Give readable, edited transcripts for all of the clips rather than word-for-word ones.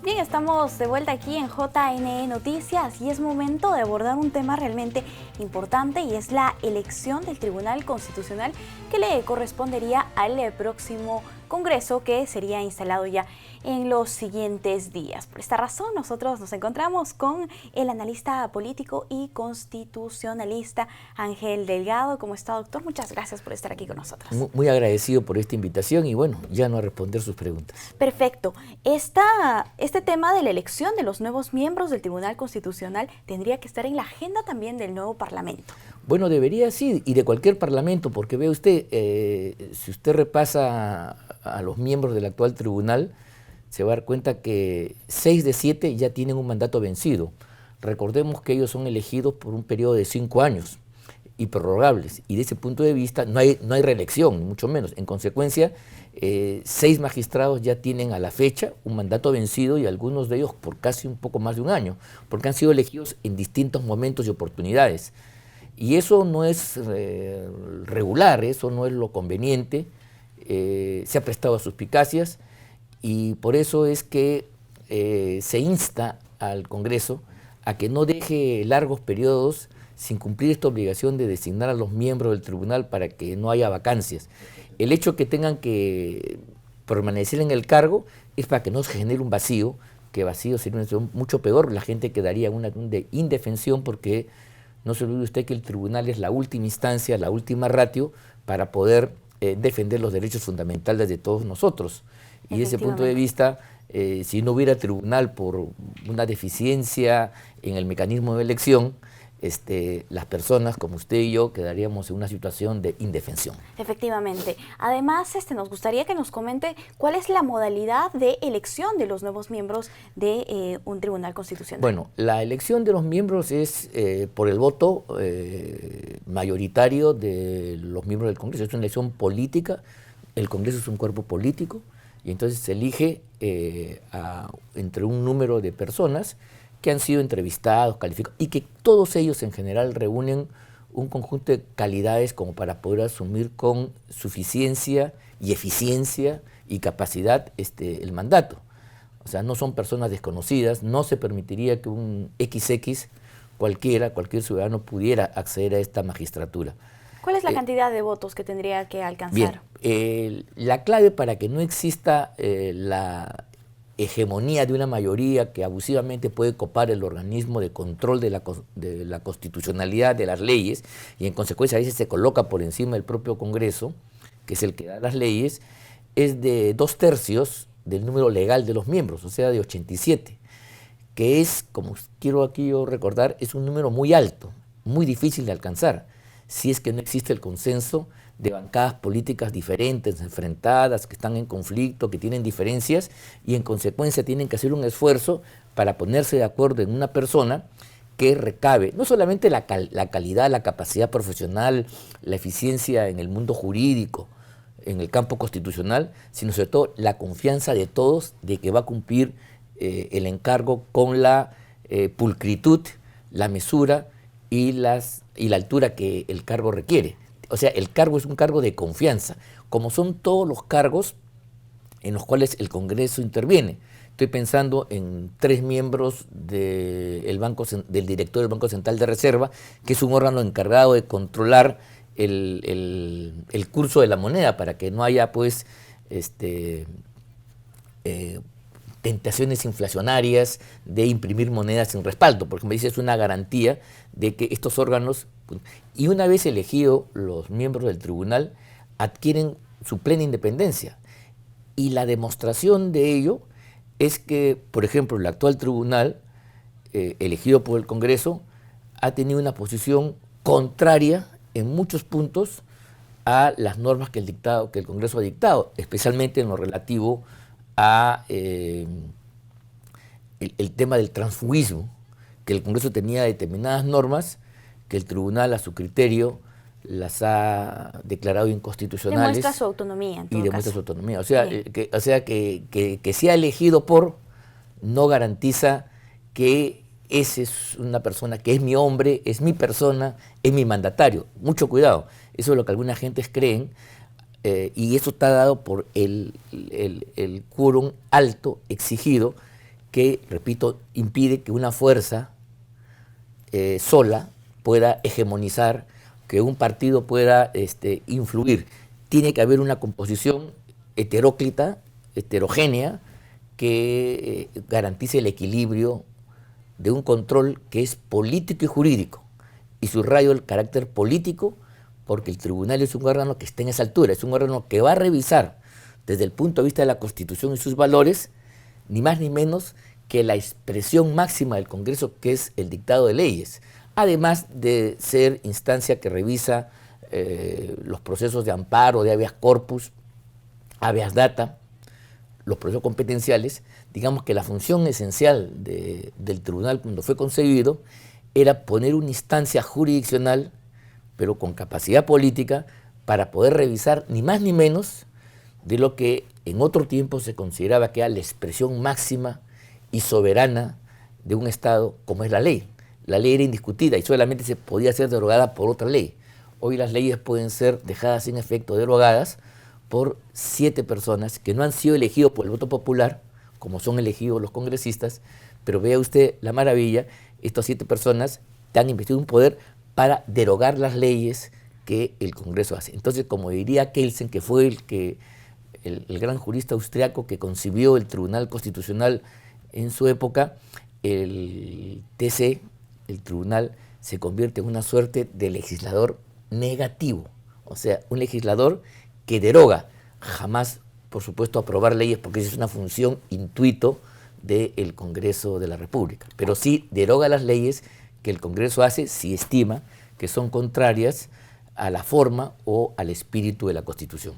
Bien, estamos de vuelta aquí en JNE Noticias y es momento de abordar un tema realmente importante y es la elección del Tribunal Constitucional que le correspondería al próximo Congreso que sería instalado ya en los siguientes días. Por esta razón, nosotros nos encontramos con el analista político y constitucionalista Ángel Delgado. ¿Cómo está, doctor? Muchas gracias por estar aquí con nosotros. Muy agradecido por esta invitación y bueno, ya no a responder sus preguntas. Perfecto. Este tema de la elección de los nuevos miembros del Tribunal Constitucional tendría que estar en la agenda también del nuevo Parlamento. Bueno, debería sí, y de cualquier parlamento, porque ve usted, si usted repasa a los miembros del actual tribunal, se va a dar cuenta que 6 de 7 ya tienen un mandato vencido. Recordemos que ellos son elegidos por un periodo de 5 años y prorrogables, y de ese punto de vista no hay reelección, ni mucho menos. En consecuencia, 6 magistrados ya tienen a la fecha un mandato vencido y algunos de ellos por casi un poco más de un año, porque han sido elegidos en distintos momentos y oportunidades. Y eso no es regular, eso no es lo conveniente, se ha prestado a suspicacias y por eso es que se insta al Congreso a que no deje largos periodos sin cumplir esta obligación de designar a los miembros del tribunal para que no haya vacancias. El hecho que tengan que permanecer en el cargo es para que no se genere un vacío, que vacío sería una situación mucho peor, la gente quedaría en una indefensión porque no se olvide usted que el tribunal es la última instancia, la última ratio para poder defender los derechos fundamentales de todos nosotros. Y desde ese punto de vista, si no hubiera tribunal por una deficiencia en el mecanismo de elección, las personas como usted y yo quedaríamos en una situación de indefensión. Efectivamente. Además, nos gustaría que nos comente cuál es la modalidad de elección de los nuevos miembros de un tribunal constitucional. Bueno, la elección de los miembros es por el voto mayoritario de los miembros del Congreso. Es una elección política, el Congreso es un cuerpo político y entonces se elige entre un número de personas que han sido entrevistados, calificados, y que todos ellos en general reúnen un conjunto de calidades como para poder asumir con suficiencia y eficiencia y capacidad el mandato. O sea, no son personas desconocidas, no se permitiría que un XX, cualquier ciudadano pudiera acceder a esta magistratura. ¿Cuál es la cantidad de votos que tendría que alcanzar? Bien, la clave para que no exista la hegemonía de una mayoría que abusivamente puede copar el organismo de control de la constitucionalidad de las leyes y en consecuencia a veces se coloca por encima del propio Congreso, que es el que da las leyes, es de 2/3 del número legal de los miembros, o sea de 87, que es, como quiero aquí yo recordar, es un número muy alto, muy difícil de alcanzar, si es que no existe el consenso de bancadas políticas diferentes, enfrentadas, que están en conflicto, que tienen diferencias y en consecuencia tienen que hacer un esfuerzo para ponerse de acuerdo en una persona que recabe no solamente la calidad, la capacidad profesional, la eficiencia en el mundo jurídico, en el campo constitucional, sino sobre todo la confianza de todos de que va a cumplir el encargo con la pulcritud, la mesura y la altura que el cargo requiere. O sea, el cargo es un cargo de confianza, como son todos los cargos en los cuales el Congreso interviene. Estoy pensando en 3 miembros del director del Banco Central de Reserva, que es un órgano encargado de controlar el curso de la moneda para que no haya pues tentaciones inflacionarias de imprimir monedas sin respaldo, porque me dice es una garantía de que estos órganos, y una vez elegidos los miembros del tribunal, adquieren su plena independencia. Y la demostración de ello es que, por ejemplo, el actual tribunal, elegido por el Congreso, ha tenido una posición contraria en muchos puntos a las normas que el Congreso ha dictado, especialmente en lo relativo a el tema del transfugismo, que el Congreso tenía determinadas normas que el tribunal a su criterio las ha declarado inconstitucionales. Demuestra su autonomía en todo y demuestra caso. su autonomía. O sea, que sea elegido por no garantiza que esa es una persona que es mi hombre, es mi persona, es mi mandatario. Mucho cuidado. Eso es lo que algunas gentes creen. Y eso está dado por el quórum alto exigido que, repito, impide que una fuerza sola pueda hegemonizar, que un partido pueda influir. Tiene que haber una composición heteróclita, heterogénea, que garantice el equilibrio de un control que es político y jurídico. Y subrayo el carácter político porque el tribunal es un órgano que está en esa altura, es un órgano que va a revisar desde el punto de vista de la Constitución y sus valores, ni más ni menos que la expresión máxima del Congreso, que es el dictado de leyes, además de ser instancia que revisa los procesos de amparo, de habeas corpus, habeas data, los procesos competenciales. Digamos que la función esencial del tribunal cuando fue concebido era poner una instancia jurisdiccional, pero con capacidad política, para poder revisar ni más ni menos de lo que en otro tiempo se consideraba que era la expresión máxima y soberana de un Estado, como es la ley. La ley era indiscutida y solamente se podía ser derogada por otra ley. Hoy las leyes pueden ser dejadas sin efecto, derogadas, por 7 personas que no han sido elegidos por el voto popular, como son elegidos los congresistas, pero vea usted la maravilla, estas 7 personas han investido un poder para derogar las leyes que el Congreso hace. Entonces, como diría Kelsen, que fue el gran jurista austriaco que concibió el Tribunal Constitucional en su época, el TC, el tribunal, se convierte en una suerte de legislador negativo, o sea, un legislador que deroga, jamás, por supuesto, aprobar leyes, porque esa es una función intuito del Congreso de la República, pero sí deroga las leyes que el Congreso hace si estima que son contrarias a la forma o al espíritu de la Constitución.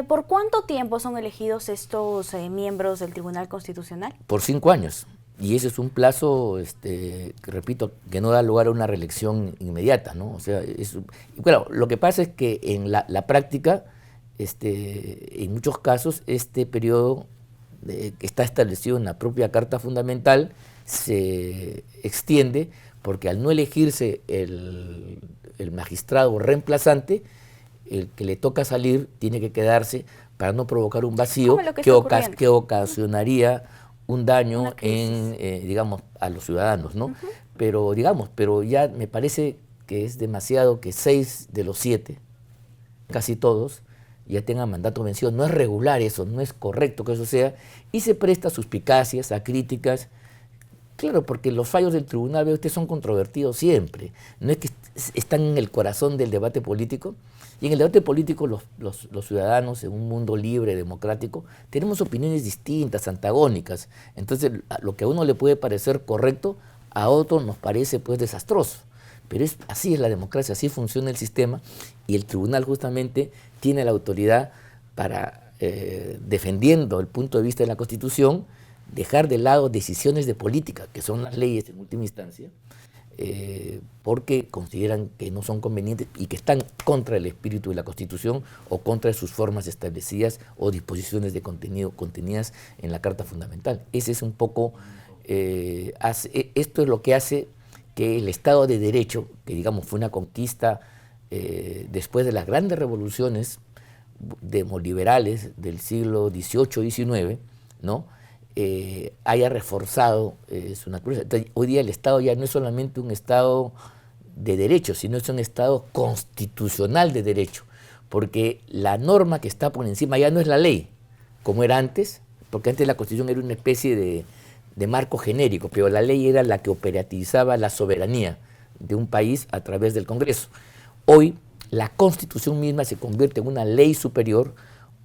¿Por cuánto tiempo son elegidos estos miembros del Tribunal Constitucional? Por 5 años. Y ese es un plazo, que repito, que no da lugar a una reelección inmediata, ¿no? O sea, bueno, lo que pasa es que en la práctica, en muchos casos, este periodo que está establecido en la propia Carta Fundamental se extiende porque al no elegirse el magistrado reemplazante, el que le toca salir tiene que quedarse para no provocar un vacío que ocasionaría un daño digamos, a los ciudadanos, ¿no? Pero ya me parece que es demasiado que 6 de los 7, casi todos, ya tengan mandato vencido. No es regular eso, no es correcto que eso sea, y se presta a suspicacias, a críticas. Claro, porque los fallos del tribunal, ve usted, son controvertidos siempre. No es que están en el corazón del debate político. Y en el debate político los ciudadanos, en un mundo libre, democrático, tenemos opiniones distintas, antagónicas. Entonces, lo que a uno le puede parecer correcto, a otro nos parece pues desastroso. Pero así es la democracia, así funciona el sistema, y el tribunal justamente tiene la autoridad para, defendiendo el punto de vista de la Constitución, dejar de lado decisiones de política, que son las leyes en última instancia, porque consideran que no son convenientes y que están contra el espíritu de la Constitución o contra sus formas establecidas o disposiciones de contenido contenidas en la Carta Fundamental. Ese es un poco, esto es lo que hace que el Estado de Derecho, que digamos fue una conquista después de las grandes revoluciones demoliberales del siglo XVIII y XIX, ¿no? Haya reforzado su naturaleza. Entonces, hoy día el Estado ya no es solamente un Estado de derecho, sino es un Estado constitucional de derecho, porque la norma que está por encima ya no es la ley, como era antes, porque antes la Constitución era una especie de marco genérico, pero la ley era la que operativizaba la soberanía de un país a través del Congreso. Hoy la Constitución misma se convierte en una ley superior,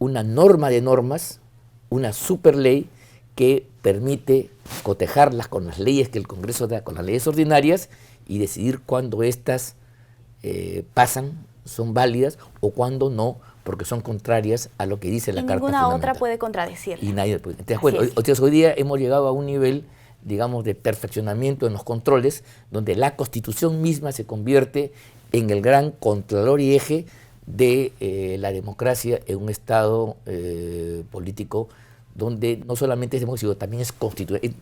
una norma de normas, una superley, que permite cotejarlas con las leyes que el Congreso da, con las leyes ordinarias, y decidir cuándo estas pasan, son válidas, o cuándo no, porque son contrarias a lo que dice la Carta Fundamental. Ninguna otra puede contradecirla. Y nadie puede. Entonces, hoy día hemos llegado a un nivel, digamos, de perfeccionamiento en los controles, donde la Constitución misma se convierte en el gran contralor y eje de la democracia en un Estado político, donde no solamente es democracia, sino también es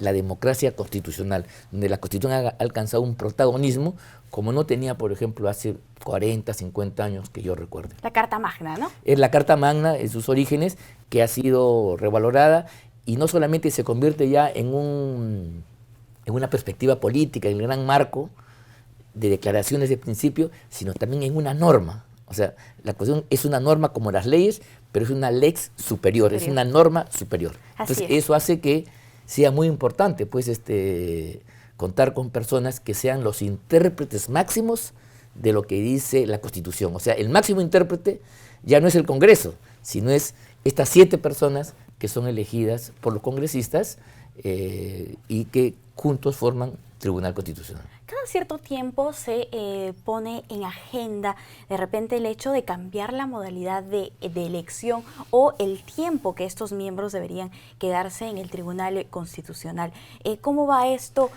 la democracia constitucional, donde la Constitución ha alcanzado un protagonismo como no tenía, por ejemplo, hace 40, 50 años que yo recuerdo. La Carta Magna, ¿no? Es la Carta Magna en sus orígenes, que ha sido revalorada, y no solamente se convierte ya en una perspectiva política, en el gran marco de declaraciones de principio, sino también en una norma. O sea, la Constitución es una norma como las leyes, pero es una lex superior, es una norma superior. Entonces, eso hace que sea muy importante, pues, contar con personas que sean los intérpretes máximos de lo que dice la Constitución. O sea, el máximo intérprete ya no es el Congreso, sino es estas 7 personas que son elegidas por los congresistas y que juntos forman Tribunal Constitucional. Cada cierto tiempo se pone en agenda de repente el hecho de cambiar la modalidad de elección o el tiempo que estos miembros deberían quedarse en el Tribunal Constitucional. ¿Cómo va esto?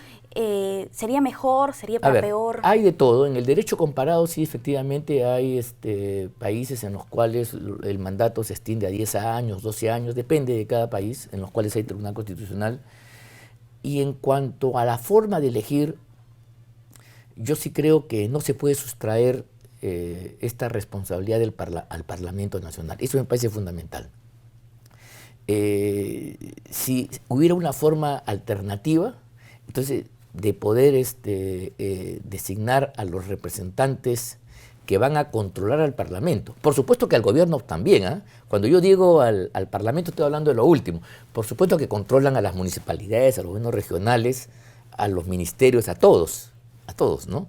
¿Sería mejor? ¿Sería para peor? Hay de todo. En el derecho comparado sí, efectivamente, hay países en los cuales el mandato se extiende a 10 años, 12 años, depende de cada país, en los cuales hay Tribunal Constitucional. Y en cuanto a la forma de elegir, yo sí creo que no se puede sustraer esta responsabilidad al Parlamento Nacional. Eso me parece fundamental. Si hubiera una forma alternativa, entonces de poder designar a los representantes que van a controlar al Parlamento. Por supuesto que al gobierno también, ¿eh? Cuando yo digo al Parlamento estoy hablando de lo último. Por supuesto que controlan a las municipalidades, a los gobiernos regionales, a los ministerios, a todos, ¿no?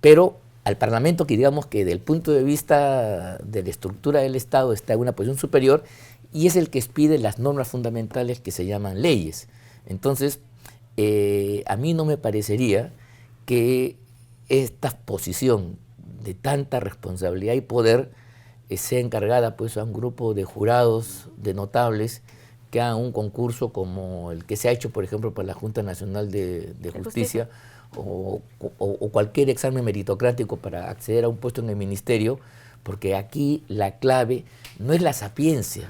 Pero al Parlamento, que digamos que desde el punto de vista de la estructura del Estado está en una posición superior y es el que expide las normas fundamentales que se llaman leyes. Entonces, a mí no me parecería que esta posición de tanta responsabilidad y poder sea encargada pues a un grupo de jurados, de notables, que hagan un concurso como el que se ha hecho, por ejemplo, por la Junta Nacional de Justicia o cualquier examen meritocrático para acceder a un puesto en el ministerio, porque aquí la clave no es la sapiencia,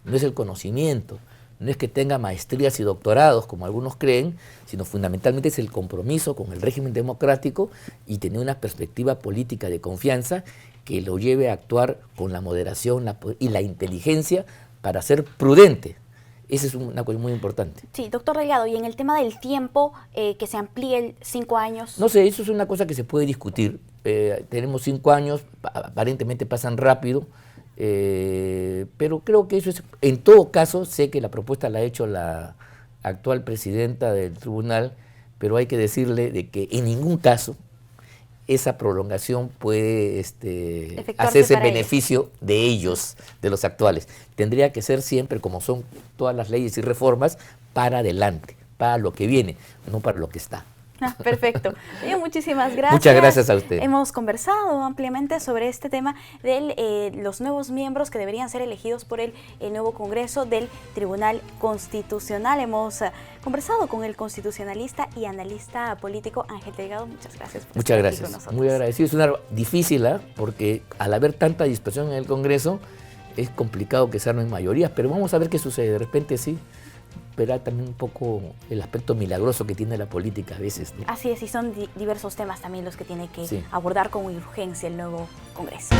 no es el conocimiento, no es que tenga maestrías y doctorados, como algunos creen, sino fundamentalmente es el compromiso con el régimen democrático y tener una perspectiva política de confianza que lo lleve a actuar con la moderación y la inteligencia para ser prudente. Esa es una cosa muy importante. Sí, doctor Delgado, y en el tema del tiempo, que se amplíe 5 años. No sé, eso es una cosa que se puede discutir. Tenemos 5 años, aparentemente pasan rápido, pero creo que eso es, en todo caso, sé que la propuesta la ha hecho la actual presidenta del tribunal, pero hay que decirle de que en ningún caso esa prolongación puede hacerse en beneficio de ellos, de los actuales. Tendría que ser siempre, como son todas las leyes y reformas, para adelante, para lo que viene, no para lo que está. Perfecto. Bien, muchísimas gracias. Muchas gracias a usted. Hemos conversado ampliamente sobre este tema de los nuevos miembros que deberían ser elegidos por el nuevo Congreso del Tribunal Constitucional. Hemos conversado con el constitucionalista y analista político Ángel Delgado. Muchas gracias por estar aquí con nosotros. Muy agradecido. Es una difícil, porque al haber tanta dispersión en el Congreso es complicado que se armen mayorías, pero vamos a ver qué sucede. De repente sí. Verá también un poco el aspecto milagroso que tiene la política a veces, ¿no? Así es, y son diversos temas también los que tiene que abordar con urgencia el nuevo Congreso.